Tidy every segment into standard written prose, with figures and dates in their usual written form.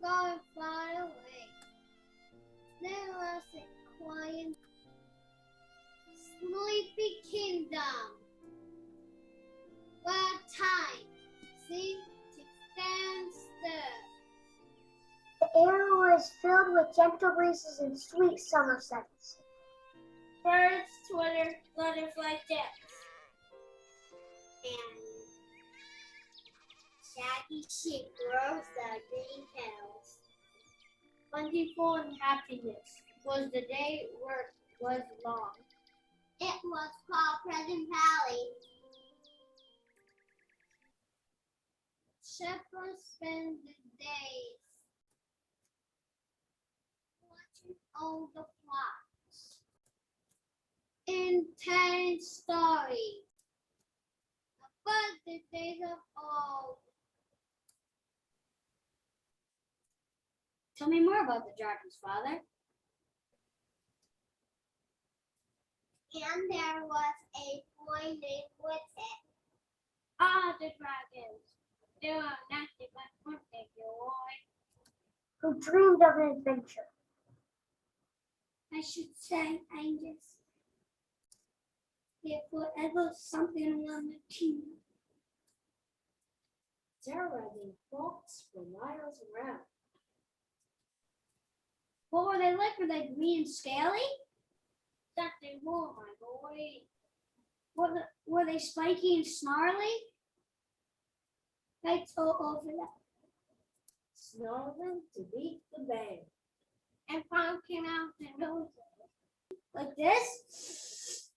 going far away, there was a quiet, sleepy kingdom where time seemed to stand still. The air was filled with gentle breezes and sweet summer scents. Birds twittered, butterflies danced, and shaggy sheep rose their green hills. Plentiful and happiness was the day work was long. It was called Pleasant Valley. Shepherds spent the days watching all the flocks and telling stories about the days of old. Tell me more about the dragons, Father. And there was a boy named Whitted. Ah, the dragons. They are nasty, but weren't they, boy? Who dreamed of an adventure. I should say, Angus. If forever something around the kingdom. Terrorizing folks for miles around. What were they like? Were they green and scaly? That they were, my boy. Were they spiky and snarly? Lights all over them. Snarling to beat the band. And Pom came out their noses. Like this.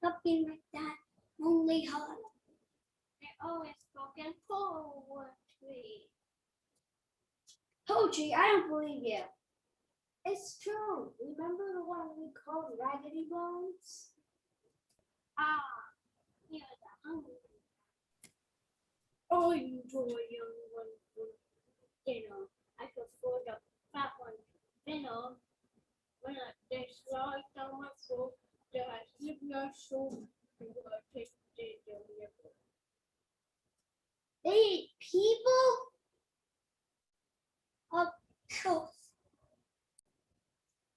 Something like that, only harder. They always spoke in poetry. Poetry, I don't believe you. It's true. Remember the one we called Raggedy Bones? Ah, he was a hungry. Oh, you joy young one for dinner. I prefer the fat one thinner. When they slide down my throat, that I slip my soul and I take the liver. They eat people? Of course.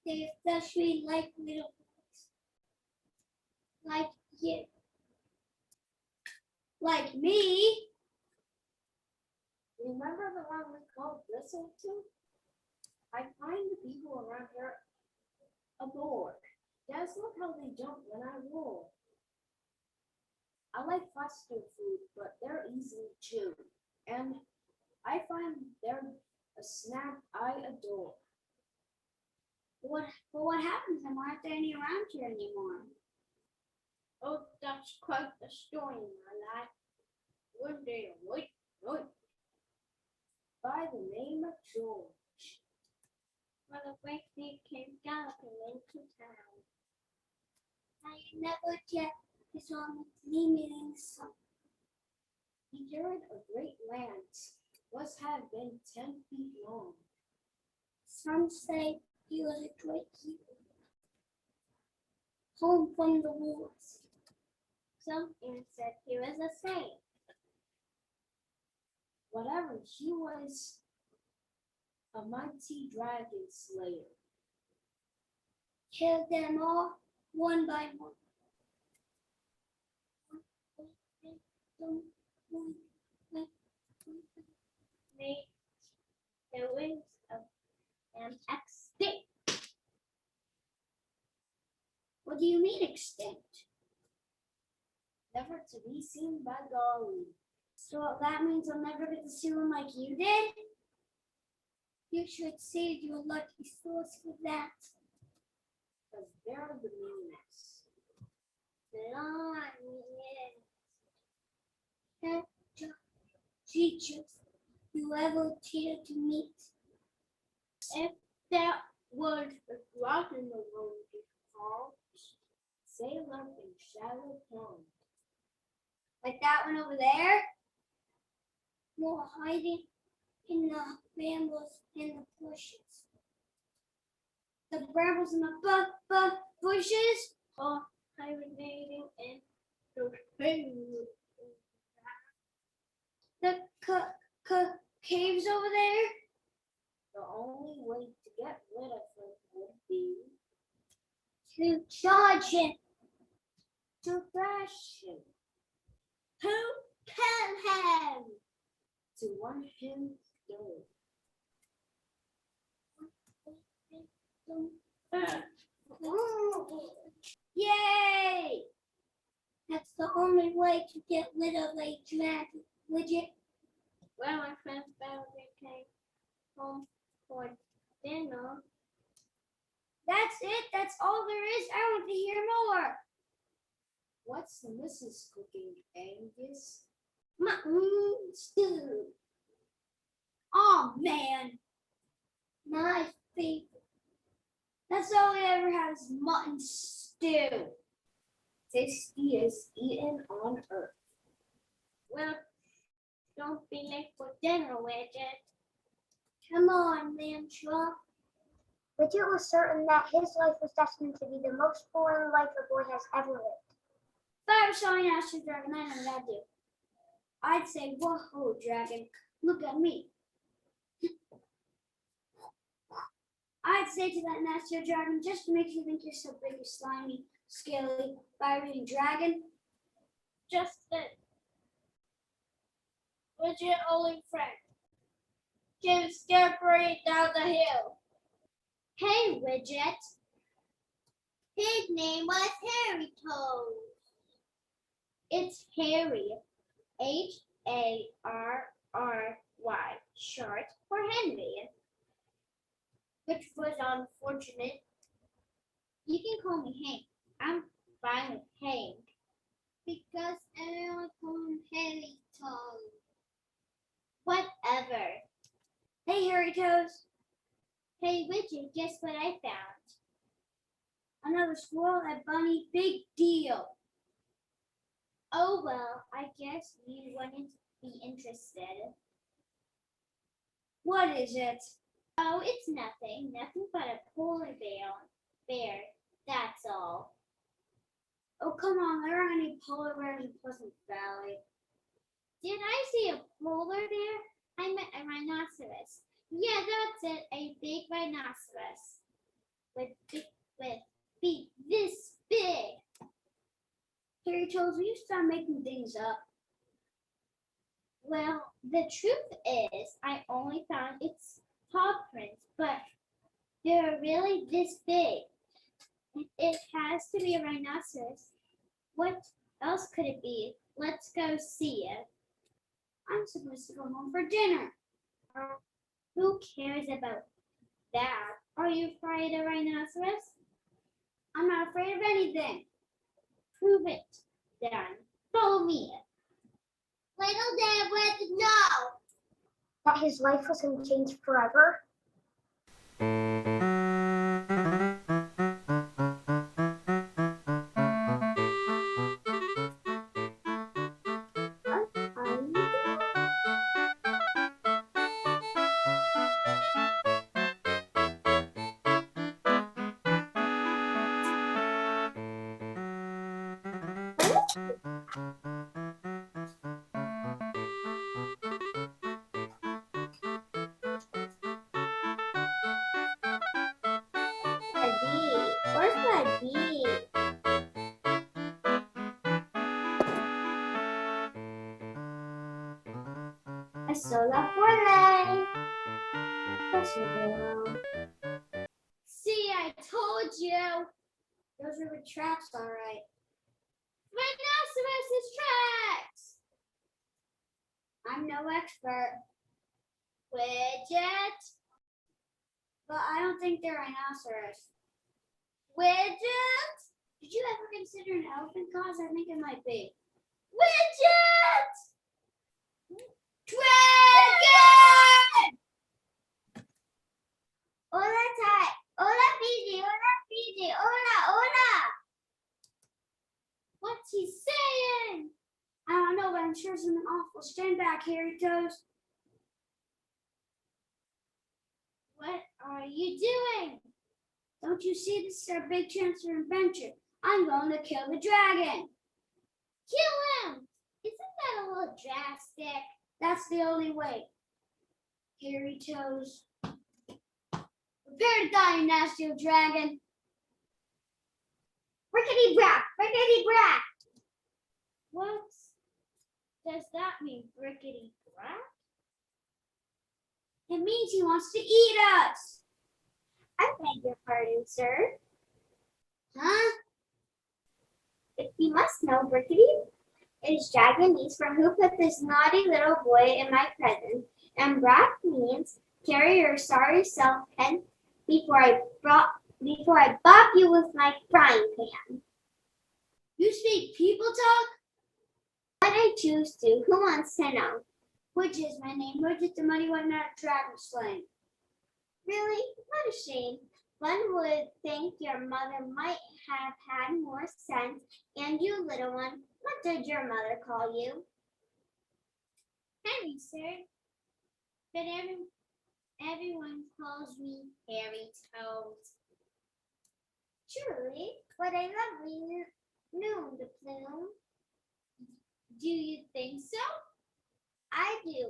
They especially like little boys. Like you. Like me. Remember the one we called Bristletooth? I find the people around here aboard. Just look how they jump when I roll. I like foster food, but they're easily chewed. And I find they're a snack I adore. What happens? There aren't any around here anymore. Oh, that's quite the story, my lad. One day, wait. By the name of George. When the great snake came galloping into town. I never yet saw the gleaming sun. He carried a great lance, must have been 10 feet long. Some say he was a great hero, home from the wars. Some said he was a saint. Whatever, he was a mighty dragon slayer. Killed them all, one by one. Made the wings of them extinct. What do you mean extinct? Never to be seen by golly. So that means I'll never get to see one like you did? You should save your lucky souls for that. Because they're the meanest. Teachers you ever care to meet. If that was a drop in the road, called Sailor in Shallow Pond. like that one over there? More hiding in the brambles and the bushes. The brambles and the bushes are hibernating in the field. The caves over there? The only way to get rid of him would be To charge him. to thrash him, To kill him. to want him dead. Yay! That's the only way to get rid of a dragon, Widget. When my friends Bowser came home for dinner, That's it. That's all there is. I want to hear more. What's the missus cooking, Angus? Mutton stew. Oh man, my favorite. That's all I ever had is mutton stew. Tastiest eaten on earth. well, don't be late for dinner, Widget. Come on, lamb chop. Widget was certain that his life was destined to be the most boring life a boy has ever lived. If I was showing Astro Dragon, I know what I'd do. I'd say, whoa, dragon, look at me. I'd say to that Astro Dragon, just to make you think you're so big, you're slimy, scaly, fiery dragon. Just it. Widget only friend. Came scampering down the hill. Hey, Widget. His name was Harry Toad. It's Harry, Harry, short for Henry. Which was unfortunate. You can call me Hank. I'm fine with Hank. Because everyone calls him Harry Toad. Whatever. Hey, Harry Toes. Hey, Widget, guess what I found? Another squirrel at Bunny. Big deal. Oh, well, I guess you wouldn't be interested. What is it? Oh, it's nothing. Nothing but a polar bear. That's all. Oh, come on. There aren't any polar bears in Pleasant Valley. Did I see a polar bear? I meant a rhinoceros. Yeah, that's it. A big rhinoceros. With feet this big. Harry Toes, will you stop making things up? Well, the truth is, I only found its paw prints, but they're really this big. It has to be a rhinoceros. What else could it be? Let's go see it. I'm supposed to go home for dinner. Who cares about that? Are you afraid of rhinoceros? I'm not afraid of anything. Prove it, then. Follow me. Little Dad wants to know that his life was going to change forever. Where's my bee? I saw that one. See, I told you. Those are the tracks, all right. Rhinoceros' tracks. I'm no expert. Widget. But I don't think they're rhinoceros. Widget? Did you ever consider an elephant cause? I think it might be. Widget! Dragon! Hola, Ty. Hola, Fiji. Hola, Fiji. Hola, hola. What's he saying? I don't know, but I'm sure something awful. Stand back, Harry Toes. What are you doing? Don't you see this is our big chance for adventure? I'm going to kill the dragon. Kill him! Isn't that a little drastic? That's the only way. hairy toes. Prepare to die, you nasty old dragon. Rickety brat, rickety brat. What does that mean, rickety brat? It means he wants to eat us. I beg your pardon, sir. Huh? If you must know, rickety is Japanese for who put this naughty little boy in my presence, and brat means carry your sorry self hence before I bop you with my frying pan. You speak people talk? When I choose to, who wants to know? Which is my name? Which is the money one not dragon slaying? Really? What a shame. One would think your mother might have had more sense. And you, little one, what did your mother call you? Henry, sir. But everyone calls me Hairy Toes. Truly, what a lovely noon to plume. Do you think so? I do.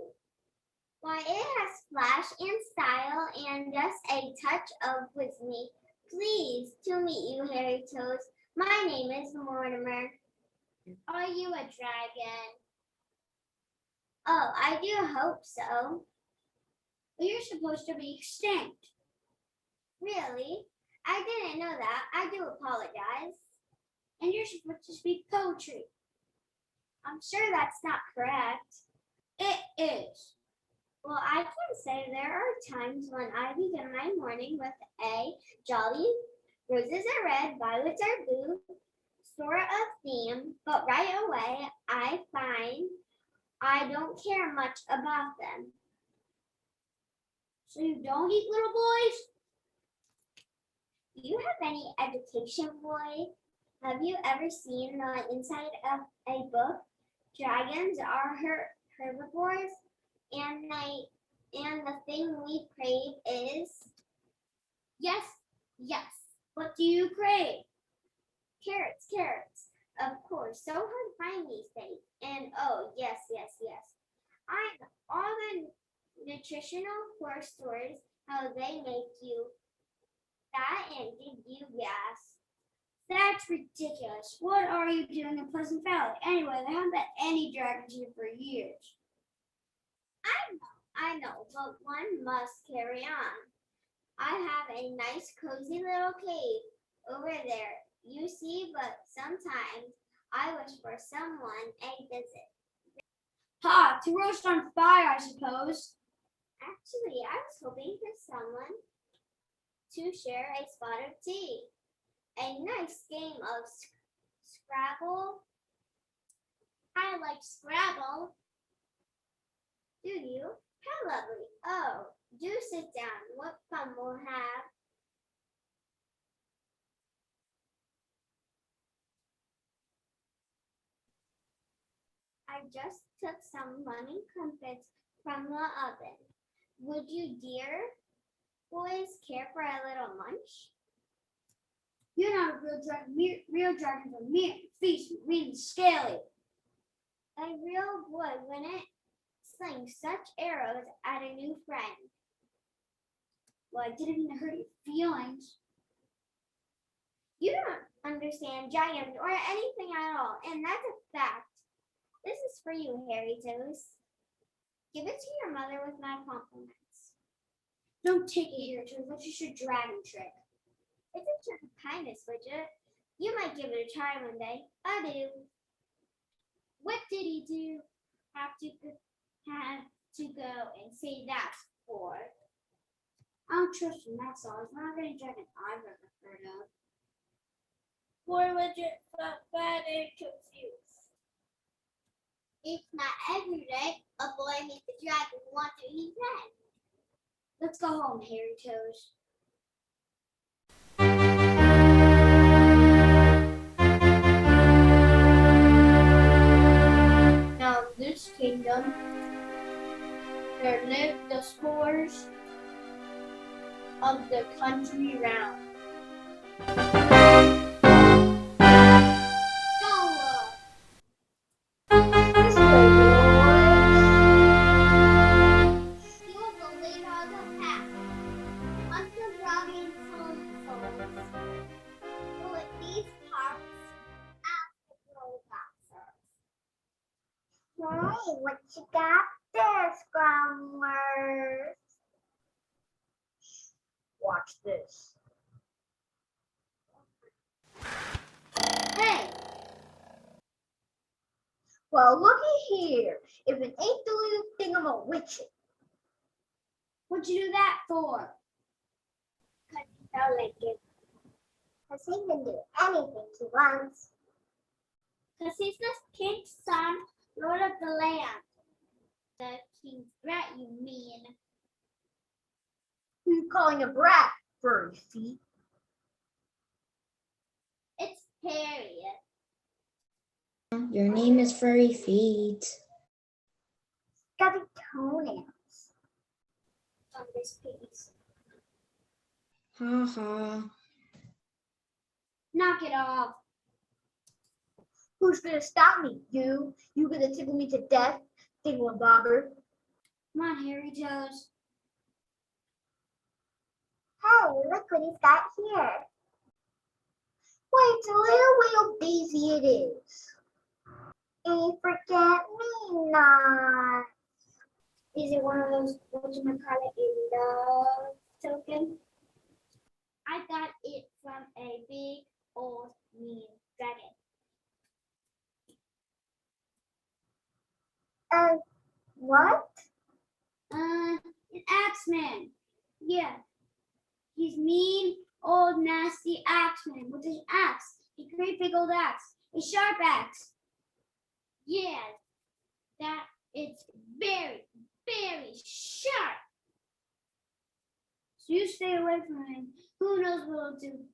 Why, it has flash and style and just a touch of Whitney. Pleased to meet you, Hairy Toes. My name is Mortimer. Are you a dragon? Oh, I do hope so. Well, you're supposed to be extinct. Really? I didn't know that. I do apologize. And you're supposed to speak poetry. I'm sure that's not correct. It is. Well, I can say there are times when I begin my morning with a jolly roses are red, violets are blue sort of theme, but right away I find I don't care much about them. So you don't eat little boys? Do you have any education, boy? Have you ever seen the inside of a book? Dragons are herbivores, and the thing we crave is yes. What do you crave? Carrots. Of course, so hard to find these days. And oh, yes. I know all the nutritional core stores, how they make you fat and give you gas. That's ridiculous. What are you doing in Pleasant Valley? Anyway, there haven't been any dragons here for years. I know, but one must carry on. I have a nice cozy little cave over there, you see, but sometimes I wish for someone a visit. Ha, to roast on fire, I suppose. Actually, I was hoping for someone to share a spot of tea. A nice game of Scrabble. I like Scrabble. Do you? How lovely. Oh, do sit down. What fun we'll have. I just took some lemon crumpets from the oven. Would you, dear boys, care for a little munch? You're not a real dragon. Real dragons are mean, feast, mean, scaly. A real boy wouldn't sling such arrows at a new friend. Well, I didn't mean to hurt your feelings. You don't understand dragons or anything at all, and that's a fact. This is for you, Hairy Toes. Give it to your mother with my compliments. Don't take it, Hairy Toes. That's just your dragon trick. It's a trick of kindness, Bridget. You might give it a try one day. I do. What did he do? Have to go and say that for? I don't trust him, that's all. He's not any dragon I've ever heard of. Poor Widget felt bad and confused. It's not every day a boy meets a dragon who wants to eat bread. Let's go home, Hairy Toes. Now in this kingdom, there lived the scores of the country round. You what you got there, Scramblers? Watch this. Hey, Well, looky here. If it ain't the little thingamawitchet. what'd you do that for? Because he felt like it. Because he can do anything he wants. Because he's the king's son, lord of the land. The king's brat, you mean? Who you calling a brat, furry feet? It's Harriet. Your name is Furry Feet. Got a toenails. On this piece. Ha ha. Knock it off. Who's gonna stop me? You? You gonna tickle me to death? Thingamabobber. Come on, Hairy Toes. Hey, look what he's got here. Wait, it's a little daisy it is. A forget-me-not. Is it one of those, whatchamacallit, love token? I got it from a big old mean dragon. What? An Axeman. Yeah. He's mean, old, nasty Axeman with his axe. A great big old axe. A sharp axe. Yeah. That it's very, very sharp. So you stay away from him. Who knows what he'll do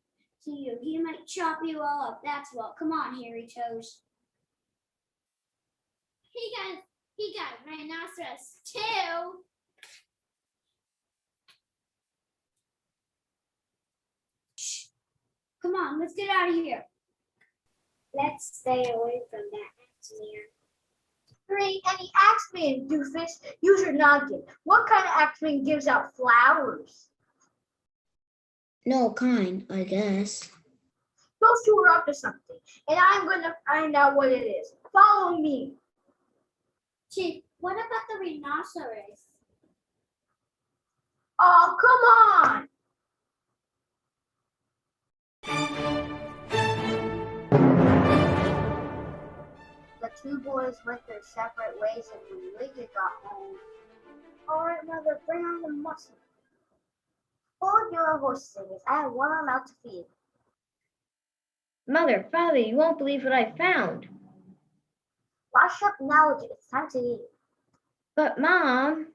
to you? He might chop you all up. That's what. Come on, Hairy Toes. He got rhinoceros too. Shh. Come on, let's get out of here. Let's stay away from that Axeman. There ain't any Axeman, doofus. Use your noggin. What kind of Axeman gives out flowers? No kind, I guess. Those two are up to something, and I'm gonna find out what it is. Follow me. Chief, what about the rhinoceros? Oh, come on. The two boys went their separate ways, and when Wicked got home, all right, mother, bring on the muscle. Hold your horses, I have one I'm out to feed. Mother, Father, you won't believe what I found. Wash up now, it's time to eat. But Mom,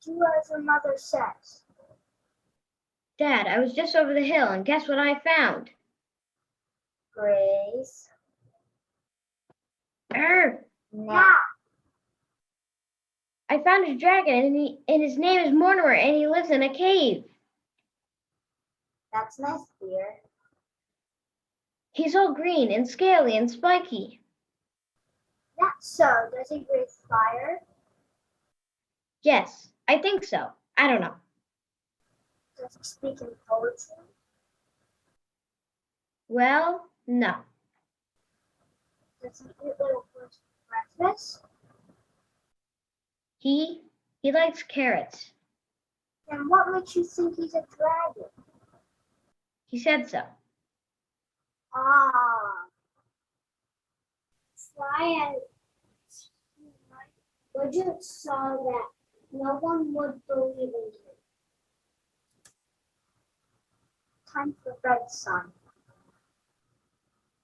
Do as your mother says. Dad, I was just over the hill and guess what I found? Grace. Now. I found a dragon and his name is Mortimer and he lives in a cave. That's nice, dear. He's all green and scaly and spiky. That's so. Does he breathe fire? Yes, I think so. I don't know. Does he speak in poetry? Well, no. Does he eat little birds for breakfast? He likes carrots. Then what makes you think he's a dragon? He said so. Ah. Try and Bridget saw that no one would believe in him. Time for bed, son.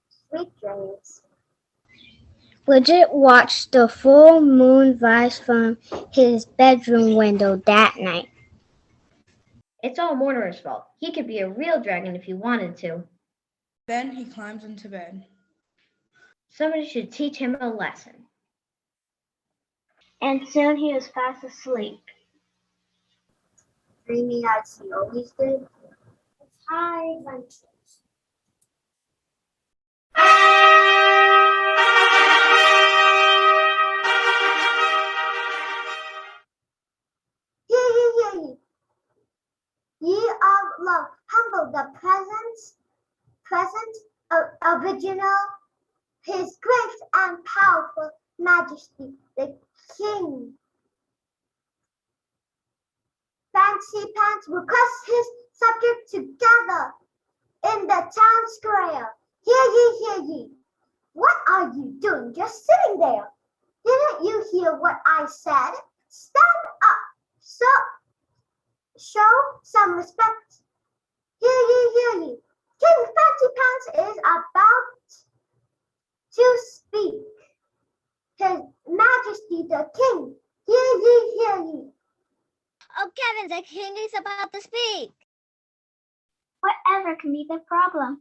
Sweet dreams. Bridget watched the full moon rise from his bedroom window that night. It's all Mortimer's fault. He could be a real dragon if he wanted to. Then he climbs into bed. Somebody should teach him a lesson. And soon he was fast asleep. Dreaming as he always did. It's high adventures. Ye of love, humble the present original, his great and powerful Majesty, the king. Fancy Pants requests his subjects together in the town square. Hear ye. What are you doing just sitting there? Didn't you hear what I said? Stand up. So, show some respect. Hear ye. King Fancy Pants is about to speak. His Majesty the King. Hear ye. Oh, Kevin, the king is about to speak. Whatever can be the problem?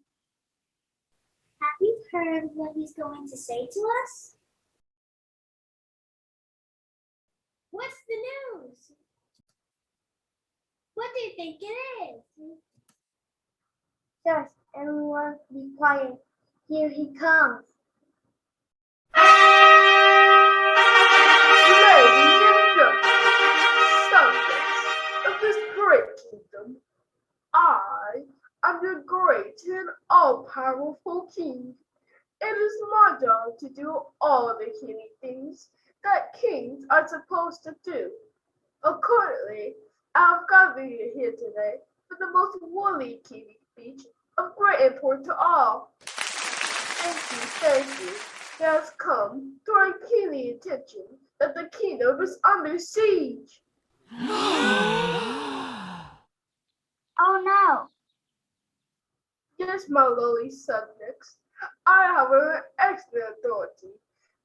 Have you heard what he's going to say to us? What's the news? What do you think it is? Just everyone be quiet. Here he comes. Ladies and gentlemen, subjects of this great kingdom, I am the great and all-powerful king. It is my job to do all the kingly things that kings are supposed to do. Accordingly, I have gathered you here today for the most woolly kingly speech of great import to all. Thank you. It has come to our kingly attention that the kingdom is under siege. Oh no. Yes, my lowly subjects, I have an excellent authority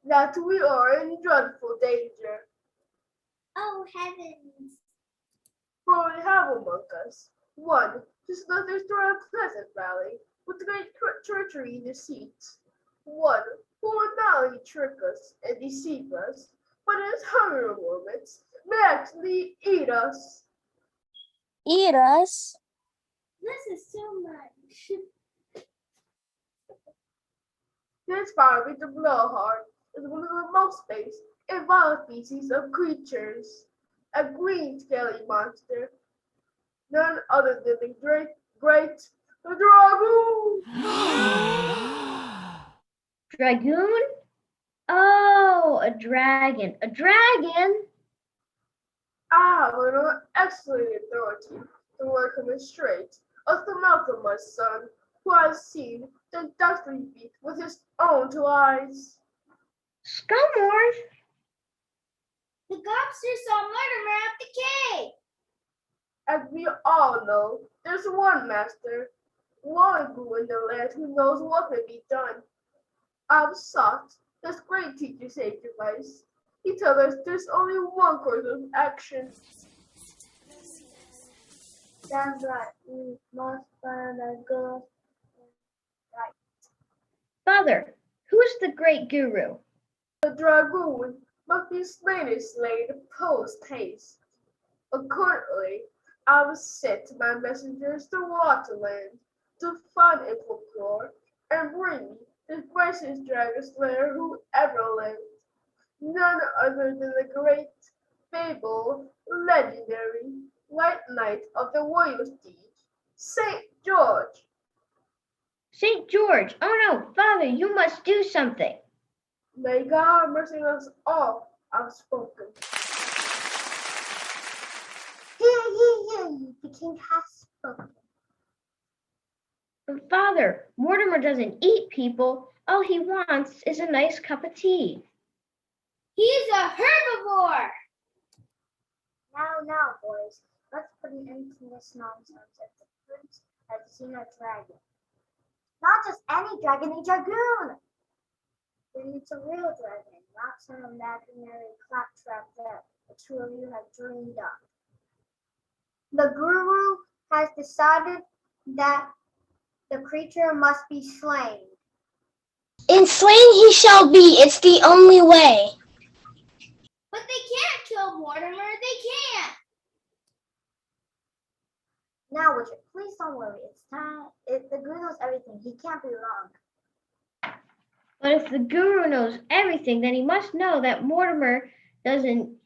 that we are in dreadful danger. Oh heavens. For we have among us one who slithers through a pleasant valley with great treachery and deceit, one who will not only trick us and deceive us, but in his hunger moments may actually eat us. Eat us? This is too much. This fiery the blowhard is one of the most base and violent species of creatures, a green scaly monster, none other than the great dragoon. Dragoon? Oh, a dragon. A dragon? I have an excellent authority to work him straight of the mouth of my son, who has seen the deathly beat with his own two eyes. Scumworth? The gobster saw Mortimer at the cave. As we all know, there's one master, one guru in the land who knows what can be done. I've sought this great teacher's advice. He tells us there's only one course of action. That's right. We must find a good. Father, who is the great guru? The dragoon must be slain post haste. Accordingly, I was sent my messengers to Waterland to find and procure and bring me the greatest dragon slayer who ever lived. None other than the great, fabled, legendary White Knight of the Warrior Steed, Saint George. St. George. Oh no, Father, you must do something. May God mercy us all, I've spoken. Hear ye. The king has spoken. But Father, Mortimer doesn't eat people. All he wants is a nice cup of tea. He's a herbivore. Now, boys, let's put an end to this nonsense. If the prince has seen a dragon, not just any dragon, a dragoon. Then it's a real dragon, not some imaginary claptrap that the two of you have dreamed up. The guru has decided that the creature must be slain. And slain he shall be. It's the only way. But they can't kill Mortimer. They can't. Now, Richard, please don't worry. It's time. The guru knows everything. He can't be wrong. But if the guru knows everything, then he must know that Mortimer doesn't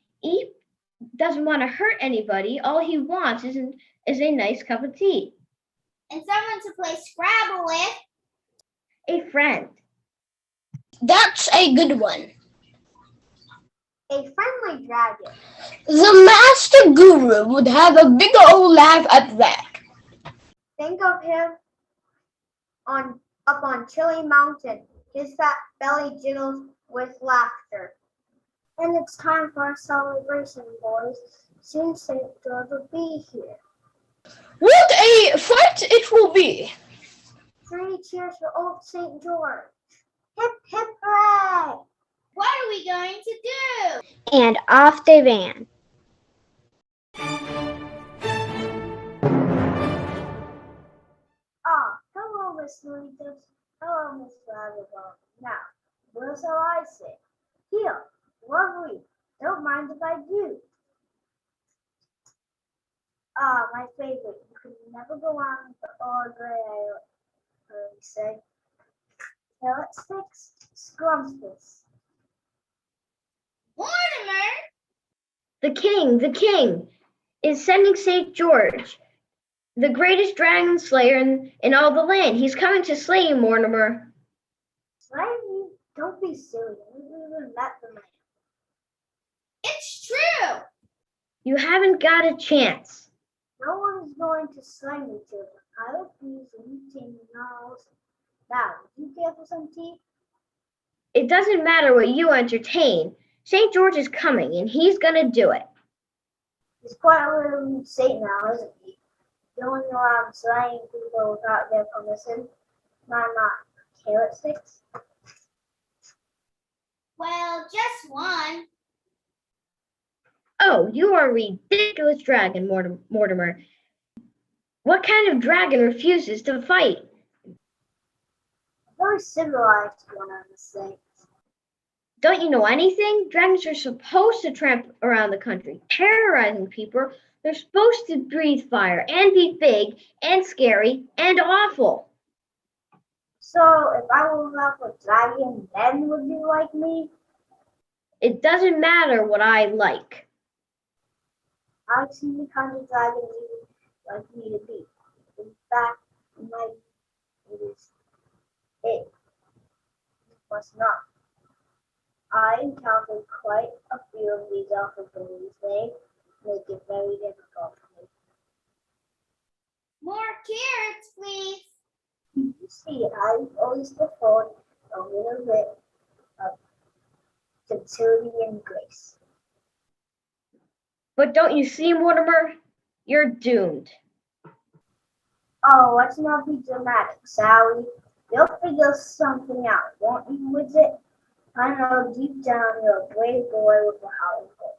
want to hurt anybody. All he wants is a nice cup of tea. And someone to play Scrabble with. A friend. That's a good one. A friendly dragon. The master guru would have a big old laugh at that. Think of him up on Chilly Mountain. His fat belly jiggles with laughter. And it's time for our celebration, boys. Soon St. George will be here. What a fight it will be! 3 cheers for old St. George. Hip, hip, hooray! What are we going to do? And off they ran. Ah, hello, Miss Luitas. Hello, Miss Vagabond. Now, what shall I say? Here, lovely. Don't mind if I do. Ah, my favorite. You can never go on with all gray, I say. Carrot sticks, scrumptious. Mortimer! The king is sending St. George, the greatest dragon slayer in all the land. He's coming to slay you, Mortimer. Slay me? Don't be silly. We even met the man. It's true! You haven't got a chance. No one is going to slay me, children. I refuse anything else. Now, would you care for some tea? It doesn't matter what you entertain. St. George is coming, and he's gonna do it. He's quite a little Satan now, isn't he? Going around slaying people without their permission. My, carrot sticks? Well, just one. Oh, you are a ridiculous dragon, Mortimer. What kind of dragon refuses to fight? A very civilized one, I must say. Don't you know anything? Dragons are supposed to tramp around the country, terrorizing people. They're supposed to breathe fire and be big and scary and awful. So, if I was up a dragon, then would you like me? It doesn't matter what I like. I've seen the kind of dragon you would like me to be. In fact, it is it. Must not. I encountered quite a few of these opportunities. They make it very difficult for me. More carrots, please. You see, I've always preferred a little bit of gentility and grace. But don't you see, Mortimer? You're doomed. Oh, let's not be dramatic, Sally. You'll figure something out, won't you, Widget? I know deep down you're a brave boy with a howling heart.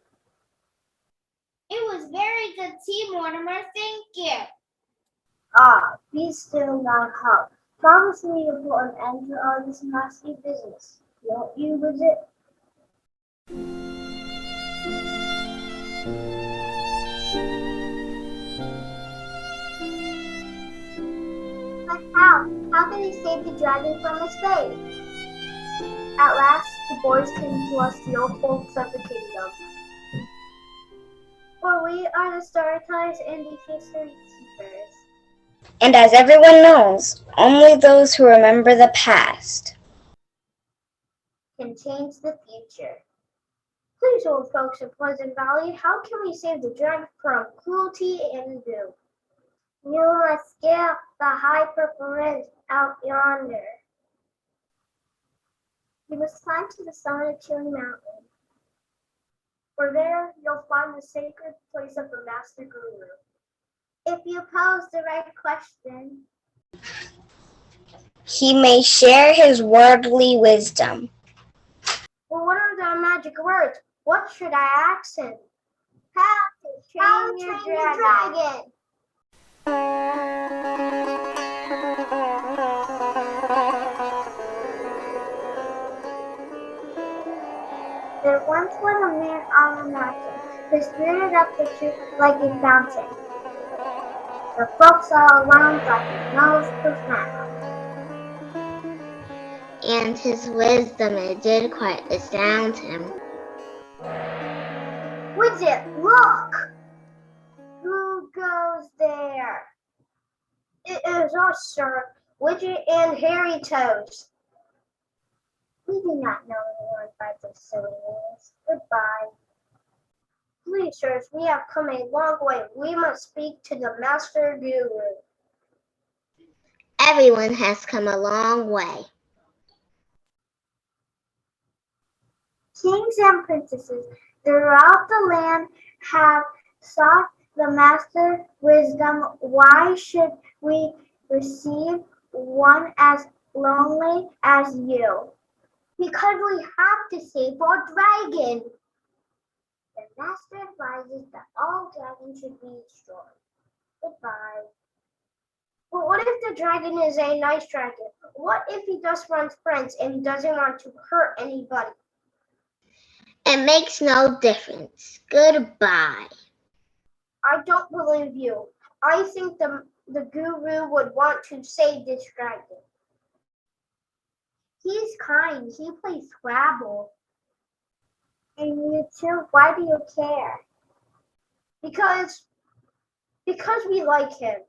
It was very good tea, Mortimer. Thank you. Ah, be still now, how? Promise me to put an end to all this nasty business, won't you, Widget? But how? How can he save the dragon from his fate? At last, the boys came to us, the old folks of the kingdom. For we are the storytellers and the history keepers. And as everyone knows, only those who remember the past Can change the future. Please, old folks of Pleasant Valley, how can we save the dragon from cruelty and doom? You must scale the high purple ridge out yonder. You must climb to the summit of Chilly Mountain. For there you'll find the sacred place of the Master Guru. If you pose the right question, he may share his worldly wisdom. well, what are the magic words? What should I ask him? How to train your dragon. There once was a man on a mountain who spirited up the tree like a fountain. The folks all around thought his nose profound. And his wisdom, it did quite astound him. Widget, look! Who goes there? It is us, sir, Widget and Hairy Toes. We do not know anyone by those silly names. Goodbye. Please, sirs, we have come a long way. We must speak to the Master Guru. Everyone has come a long way. Kings and princesses throughout the land have sought the Master wisdom. Why should we receive one as lonely as you? Because we have to save our dragon. The Master advises that all dragons should be destroyed. Goodbye. But what if the dragon is a nice dragon? What if he just wants friends and he doesn't want to hurt anybody? It makes no difference. Goodbye. I don't believe you. I think the guru would want to save this dragon. He's kind. He plays Scrabble. And you too, why do you care? Because we like him.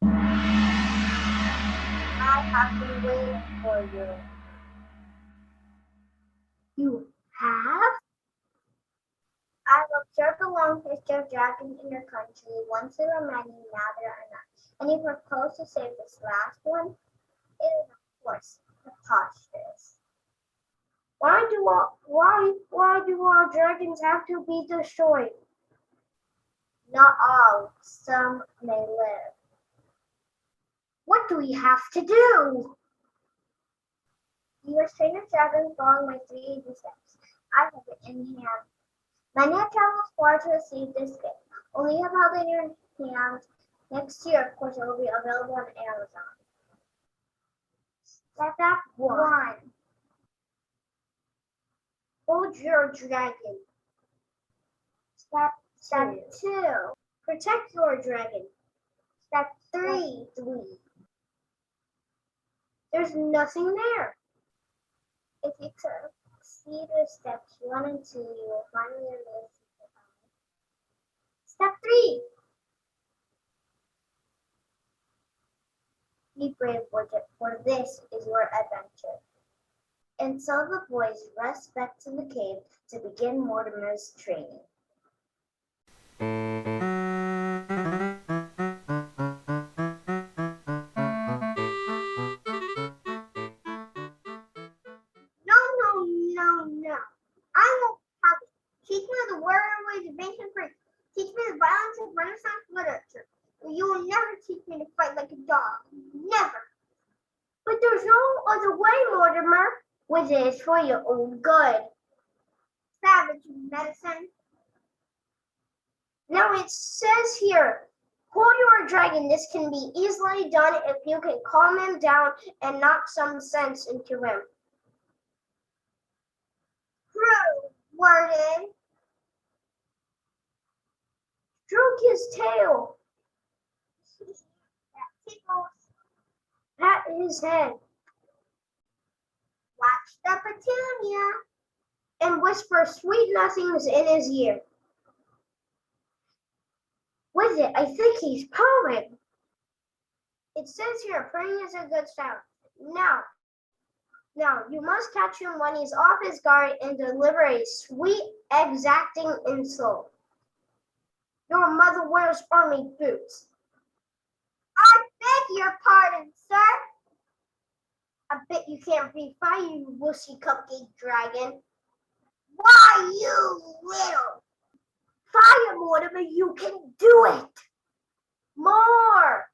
I have been waiting for you. You have? I've observed a long history of dragons in your country. Once there were many, now there are none. And you propose to save this last one? It is, of course, preposterous. Why do all dragons have to be destroyed? Not all. Some may live. What do we have to do? You restrain a dragon following my 3 easy steps. I have it in hand. Many have traveled far to receive this gift. Only you have held it in your hand. Next year, of course, it will be available on Amazon. Step 1. Hold your dragon. Step 2. Protect your dragon. Step 3. There's nothing there. If you succeed with steps 1 and 2, you will finally remove the eye. Step 3. Be brave, Bridget, for this is your adventure. And so the boys rushed back to the cave to begin Mortimer's training. No. I won't have it. Teach me the ways of ancient Greece. Teach me the violence of Renaissance literature. You will never teach me to fight like a dog. Never. But there's no other way, Mortimer. Which is for your own good. Savage medicine. Now it says here, hold your dragon. This can be easily done if you can calm him down and knock some sense into him. True, Warden. Stroke his tail. Pat his head. Watch the petunia. And whisper sweet nothings in his ear. With it, I think he's purring. It says here, purring is a good sound. Now, you must catch him when he's off his guard and deliver a sweet, exacting insult. Your mother wears army boots. I beg your pardon, sir. I bet you can't be fire, you wussy cupcake dragon. Why, you little fire, Mortimer, you can do it. More.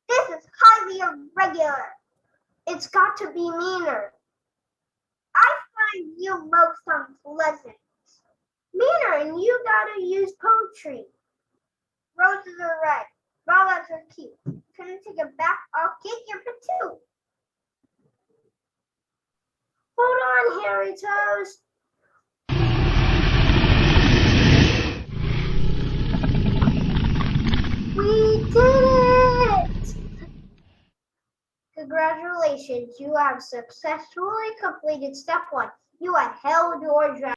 This is highly irregular. It's got to be meaner. I find you most unpleasant. Meaner, and you gotta use poetry. Roses are red. Violets are cute. Couldn't take it back. I'll get your patoot. Hold on, Hairy Toes. We did it! Congratulations, you have successfully completed step 1. You have held your dragon.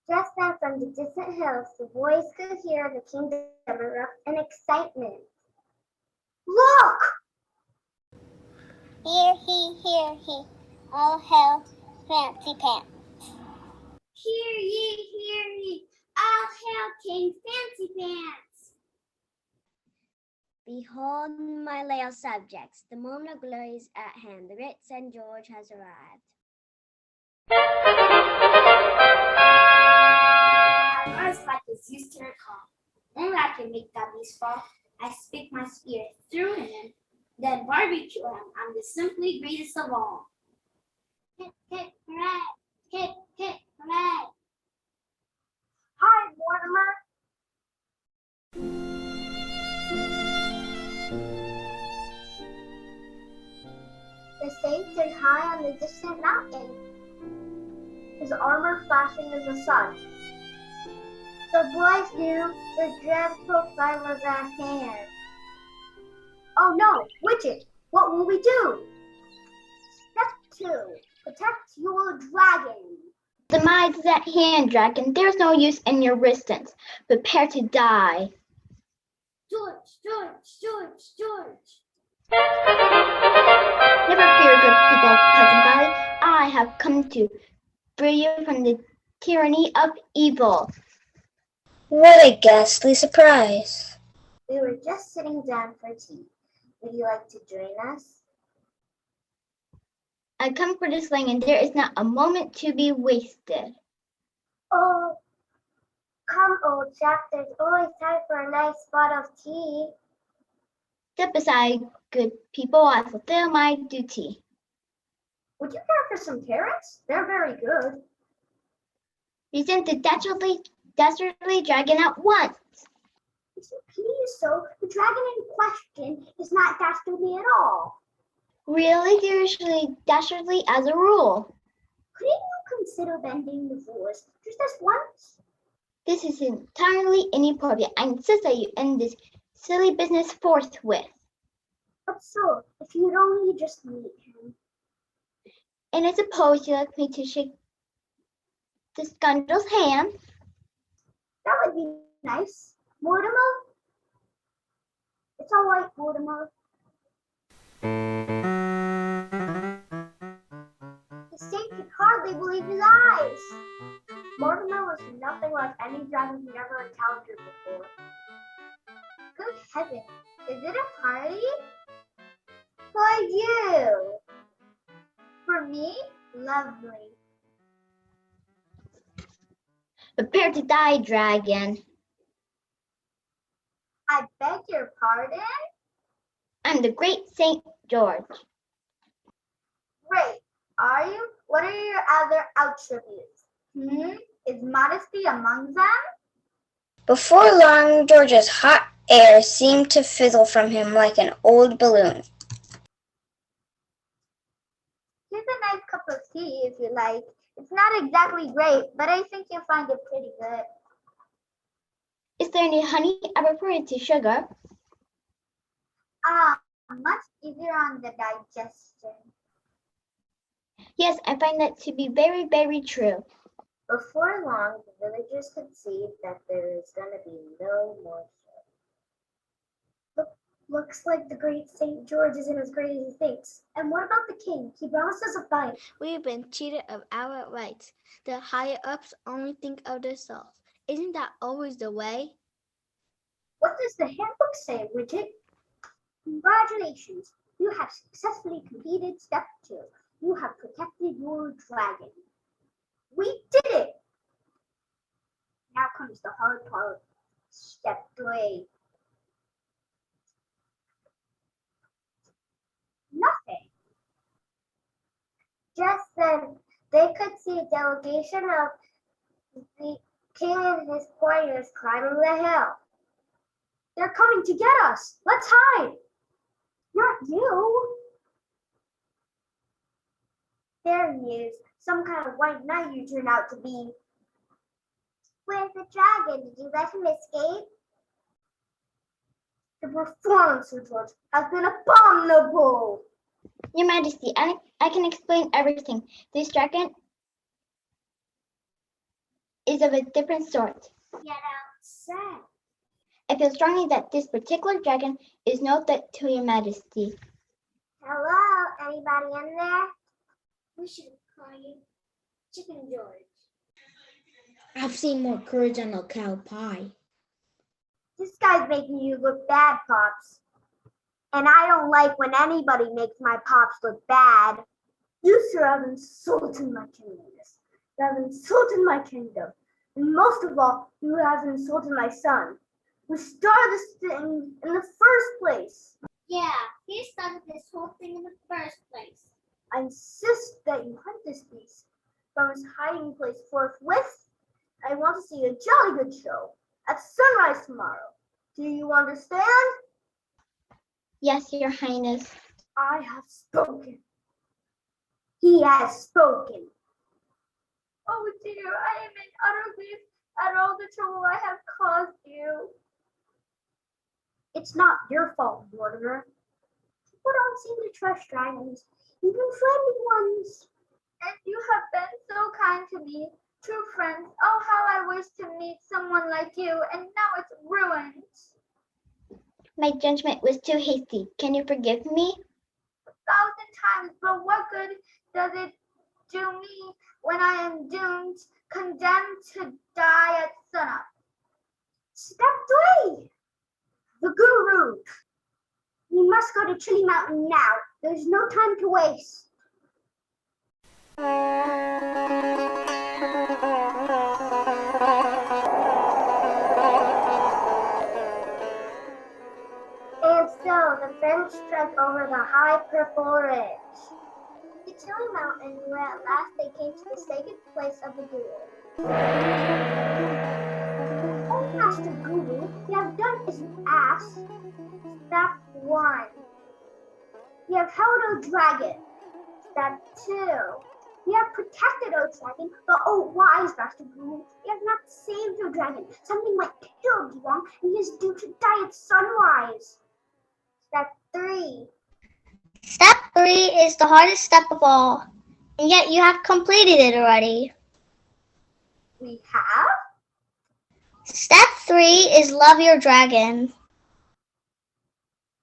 Just then, from the distant hills, the boys could hear the kingdom erupt in excitement. Look! Hear he, hear he. All hail, Fancy Pants. Hear ye, hear ye. All hail King Fancy Pants. Behold, my loyal subjects, the moment of glory is at hand. The great St. George has arrived. I rise like this used to recall. Only I can make that beast fall. I speak my spirit through him, then barbecue him. I'm the simply greatest of all. Hip, hip, hooray! Hip, hip, hooray! Hi, Mortimer. The saint stood high on the distant mountain, his armor flashing in the sun. The boys knew the dreadful fight was at hand. Oh no, Widget, what will we do? Step 2. Protect your dragon. Demise is at hand, dragon. There's no use in your resistance. Prepare to die. George, George, George, George. Never fear, good people of Pleasant Valley. I have come to free you from the tyranny of evil. What a ghastly surprise. We were just sitting down for tea. Would you like to join us? I come for the sling, and there is not a moment to be wasted. Oh, come, old chap. There's always time for a nice spot of tea. Step aside, good people. I fulfill my duty. Would you care for some carrots? They're very good. Present the dastardly dragon at once. Please, so the dragon in question is not dastardly at all. Really, they're usually dastardly as a rule. Couldn't you consider bending the rules just this once? This is entirely inappropriate. I insist that you end this silly business forthwith. But so, if you'd only just meet him. And I suppose you'd like me to shake the scoundrel's hand? That would be nice. Mortimer? It's all right, Mortimer. The saint could hardly believe his eyes. Mortimer was nothing like any dragon he'd ever encountered before. Good heaven, is it a party? For you. For me? Lovely. Prepare to die, dragon. I beg your pardon? I'm the great St. George. Great. Are you? What are your other attributes? Is modesty among them? Before long, George's hot air seemed to fizzle from him like an old balloon. Here's a nice cup of tea if you like. It's not exactly great, but I think you'll find it pretty good. Is there any honey? I prefer it to sugar. Much easier on the digestion. Yes, I find that to be very, very true. Before long, the villagers could see that there is going to be no more show. Looks like the great St. George isn't as great as he thinks. And what about the king? He promised us a fight. We've been cheated of our rights. The higher-ups only think of themselves. Isn't that always the way? What does the handbook say, Widget? Congratulations. You have successfully completed step 2. You have protected your dragon. We did it! Now comes the hard part. Step 3. Nothing. Just then, they could see a delegation of the king and his warriors climbing the hill. They're coming to get us. Let's hide. Not you. There he is. Some kind of white knight you turn out to be. Where's the dragon? Did you let him escape? The performance, Sir George, has been abominable. Your Majesty, I can explain everything. This dragon is of a different sort. Get outside. I feel strongly that this particular dragon is no threat to your Majesty. Hello, anybody in there? We should call you Chicken George. I've seen more courage on a cow pie. This guy's making you look bad, Pops. And I don't like when anybody makes my Pops look bad. You, sir, have insulted my kingdom. You have insulted my kingdom. And most of all, you have insulted my son, who started this thing in the first place. Yeah, he started this whole thing in the first place. I insist that you hunt this beast from his hiding place forthwith. I want to see a jolly good show at sunrise tomorrow. Do you understand? Yes, Your Highness. I have spoken. He has spoken. Oh dear, I am in utter grief at all the trouble I have caused you. It's not your fault, Mortimer. People don't seem to trust dragons, even friendly ones. And you have been so kind to me, true friends. Oh, how I wish to meet someone like you, and now it's ruined. My judgment was too hasty. Can you forgive me? 1,000 times, but what good does it do me when I am doomed, condemned to die at sunup? Step 3. The Guru. We must go to Chili Mountain now. There's no time to waste. And so the friends trek over the high purple ridge. The Chili Mountain, where at last they came to the sacred place of the Guru. Oh, Master Guru, you have done as you asked. Step 1. You have held a dragon. Step 2. You have protected O Dragon, but oh wise Master Guru, you have not saved O Dragon. Something went terribly wrong, and he is due to die at sunrise. Step 3. Step 3 is the hardest step of all, and yet you have completed it already. We have? Step 3 is love your dragon.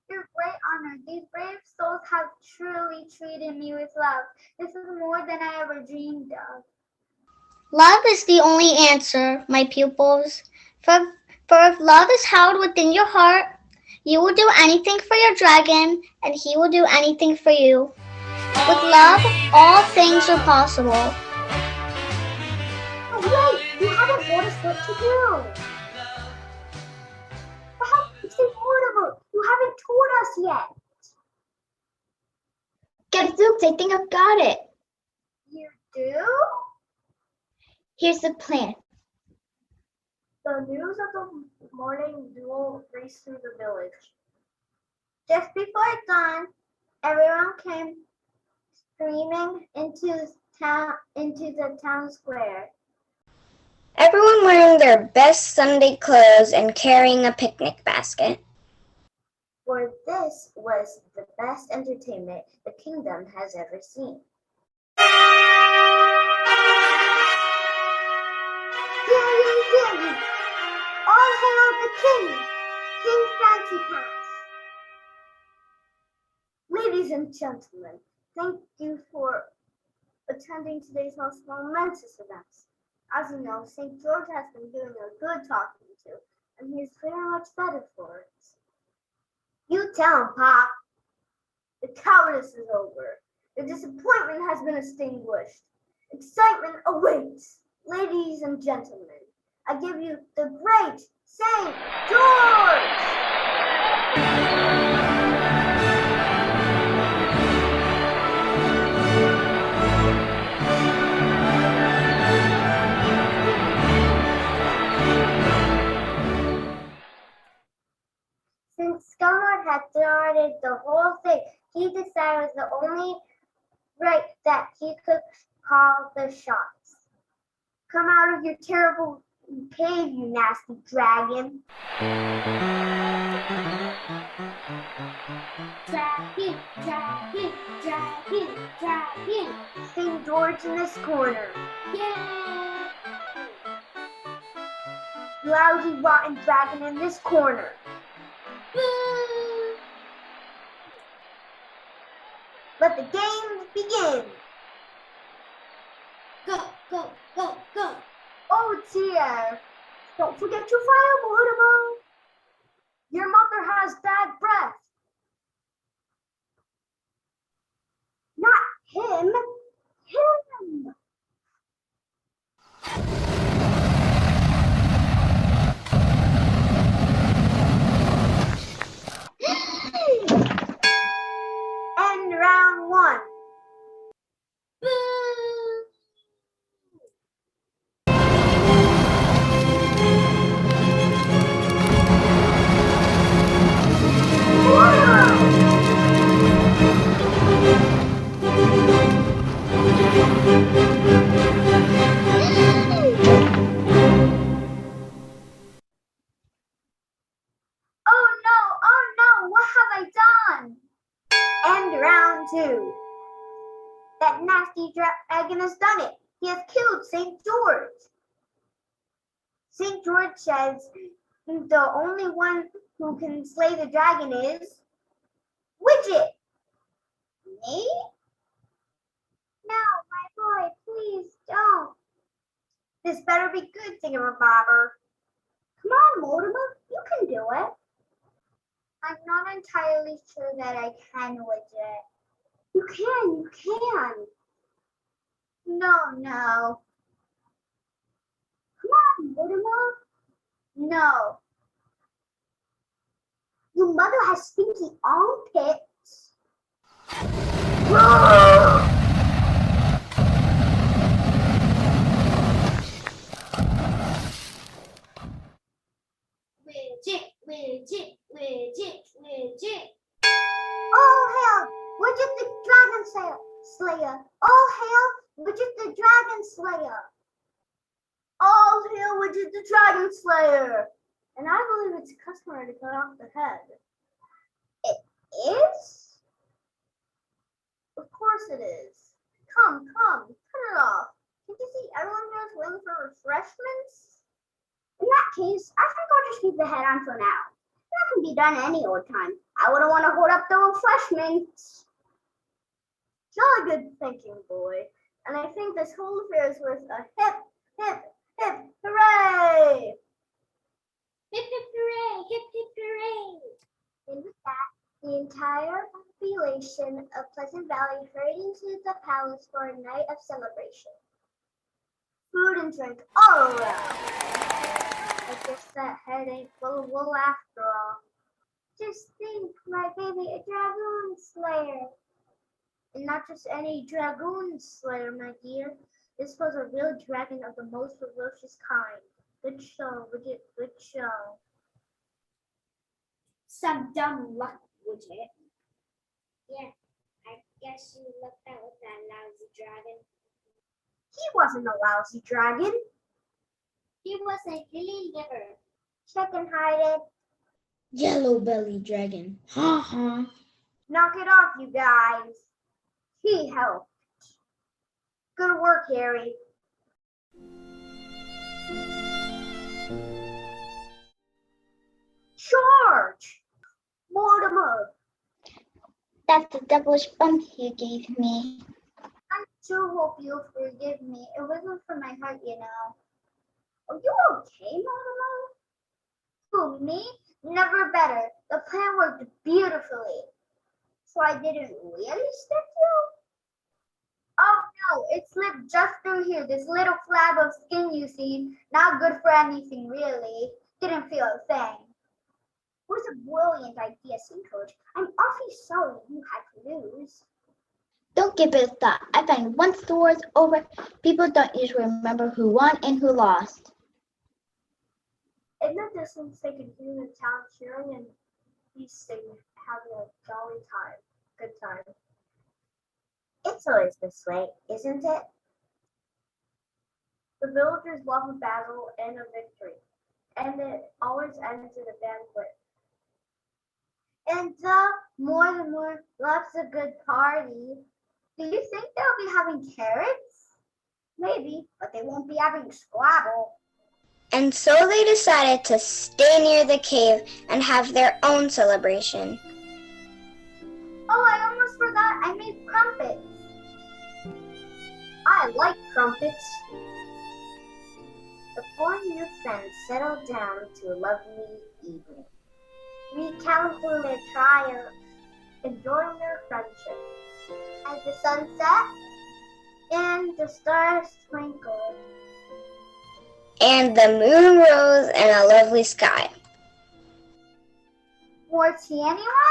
Your great honor, these brave souls have truly treated me with love. This is more than I ever dreamed of. Love is the only answer, my pupils. For if love is held within your heart, you will do anything for your dragon, and he will do anything for you. With love, all things are possible. Oh wait, you haven't told us what to do. It's Mortimer. You haven't told us yet. Gadzooks, I think I've got it. You do? Here's the plan. The news of the morning duel raced through the village. Just before dawn, everyone came streaming into the town square. Everyone wearing their best Sunday clothes and carrying a picnic basket. For this was the best entertainment the kingdom has ever seen. Hear ye! All hail the king! King Fancy Pants! Ladies and gentlemen, thank you for attending today's most momentous events. As you know, St. George has been doing a good talking to, and he is very much better for it. You tell him, Pop. The cowardice is over. The disappointment has been extinguished. Excitement awaits. Ladies and gentlemen, I give you the great St. George! Since Scumlord had started the whole thing, he decided it was the only right that he could call the shots. Come out of your terrible cave, you nasty dragon. Dragon, dragon, dragon, dragon. St. George in this corner. Yay! Lousy, rotten dragon in this corner. Boo! Let the games begin. go, go, go. Oh dear. Don't forget your fire, Mortimer. Your mother has bad breath. Not him. Him. End round one. Boo! Oh no, what have I done? End round two. That nasty dragon has done it. He has killed St. George. St. George says the only one who can slay the dragon is Widget. Me? No, my boy, please don't. This better be good, thingamabobber. Come on, Mortimer, you can do it. I'm not entirely sure that I can, Widget. You can. No. Come on, Mortimer. No. Your mother has stinky armpits. Widget. Oh hell, Widget the Dragon Slayer. Oh hell, Widget the Dragon Slayer. Oh hell, Widget the Dragon Slayer. And I believe it's customary to cut off the head. It is? Of course it is. Come, cut it off. Can't you see everyone here is waiting for refreshments? In that case, I think I'll just keep the head on for now. That can be done any old time. I wouldn't want to hold up the refreshments. Jolly good thinking, boy. And I think this whole affair is worth a hip, hooray! Hip, hip, hooray! Hip, hip, hooray! And with that, the entire population of Pleasant Valley hurried into the palace for a night of celebration. Food and drink all around. I guess that head ain't full of wool after all. Just think, my baby, a dragoon slayer. And not just any dragoon slayer, my dear. This was a real dragon of the most ferocious kind. Good show, Widget, good show. Some dumb luck, Widget. Yeah, I guess you lucked out with that lousy dragon. He wasn't a lousy dragon. He was a lily liver. Chicken-hearted. Yellow belly dragon. Ha ha. Knock it off, you guys. He helped. Good work, Harry. Charge! Mortimer! That's a devilish bump you gave me. I do hope you'll forgive me. It wasn't from my heart, you know. Are you okay, Mortimer? Who, me? Never better. The plan worked beautifully. So I didn't really stick you? Oh no, it slipped just through here. This little flab of skin you see, not good for anything really. Didn't feel a thing. It was a brilliant idea, Coach. I'm awfully sorry you had to lose. Don't give it a thought. I find once the war's over, people don't usually remember who won and who lost. In the distance, they could hear the town cheering and feasting, having a jolly time. Good time. It's always this way, isn't it? The villagers love a battle and a victory, and it always ends in a banquet. And more loves a good party. Do you think they'll be having carrots? Maybe, but they won't be having squabble. And so they decided to stay near the cave and have their own celebration. Oh, I almost forgot. I made crumpets. I like trumpets. The four new friends settled down to a lovely evening, recounting their triumphs, enjoying their friendship. As the sun set and the stars twinkled, and the moon rose in a lovely sky. was he anyone?